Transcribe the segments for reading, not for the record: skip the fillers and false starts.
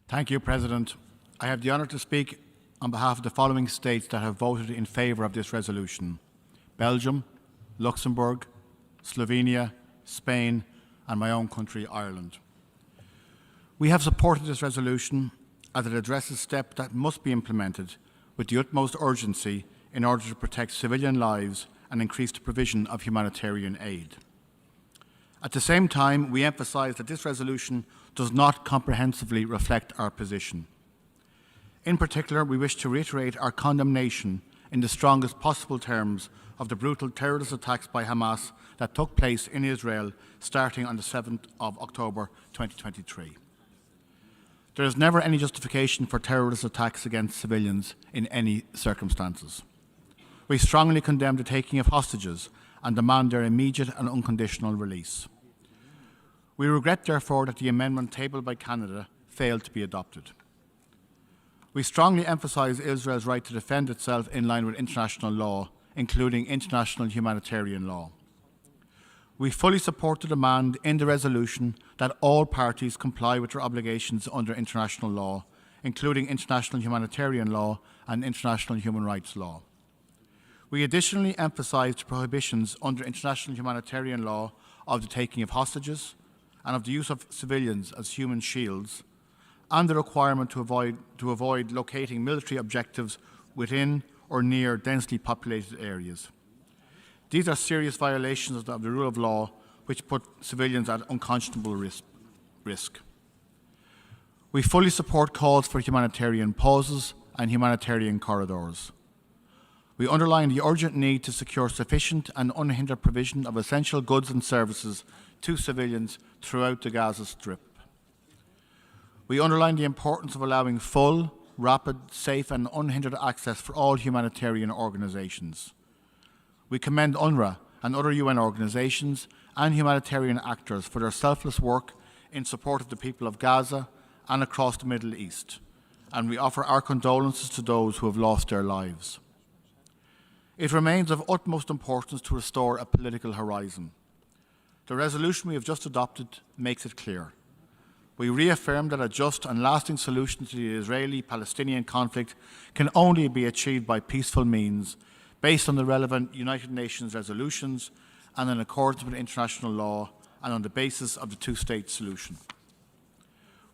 Thank you, President. I have the honour to speak on behalf of the following states that have voted in favour of this resolution: Belgium, Luxembourg, Slovenia, Spain and my own country, Ireland. We have supported this resolution as it addresses steps that must be implemented with the utmost urgency in order to protect civilian lives and increase the provision of humanitarian aid. At the same time, we emphasise that this resolution does not comprehensively reflect our position. In particular, we wish to reiterate our condemnation in the strongest possible terms of the brutal terrorist attacks by Hamas that took place in Israel starting on the 7th of October 2023. There is never any justification for terrorist attacks against civilians in any circumstances. We strongly condemn the taking of hostages and demand their immediate and unconditional release. We regret, therefore, that the amendment tabled by Canada failed to be adopted. We strongly emphasise Israel's right to defend itself in line with international law, including international humanitarian law. We fully support the demand in the resolution that all parties comply with their obligations under international law, including international humanitarian law and international human rights law. We additionally emphasise the prohibitions under international humanitarian law of the taking of hostages and of the use of civilians as human shields, and the requirement to avoid locating military objectives within or near densely populated areas. These are serious violations of the rule of law which put civilians at unconscionable risk. We fully support calls for humanitarian pauses and humanitarian corridors. We underline the urgent need to secure sufficient and unhindered provision of essential goods and services to civilians throughout the Gaza Strip. We underline the importance of allowing full, rapid, safe and unhindered access for all humanitarian organisations. We commend UNRWA and other UN organisations and humanitarian actors for their selfless work in support of the people of Gaza and across the Middle East, and we offer our condolences to those who have lost their lives. It remains of utmost importance to restore a political horizon. The resolution we have just adopted makes it clear. We reaffirm that a just and lasting solution to the Israeli-Palestinian conflict can only be achieved by peaceful means, based on the relevant United Nations resolutions and in accordance with international law and on the basis of the two-state solution.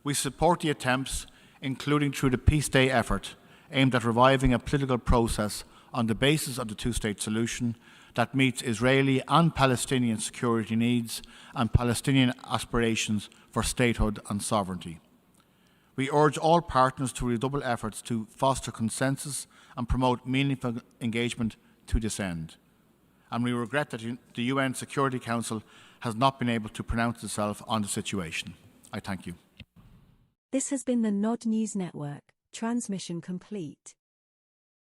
We support the attempts, including through the Peace Day effort, aimed at reviving a political process on the basis of the two-state solution that meets Israeli and Palestinian security needs and Palestinian aspirations for statehood and sovereignty. We urge all partners to redouble efforts to foster consensus and promote meaningful engagement to this end. And we regret that the UN Security Council has not been able to pronounce itself on the situation. I thank you. This has been the Nod News Network. Transmission complete.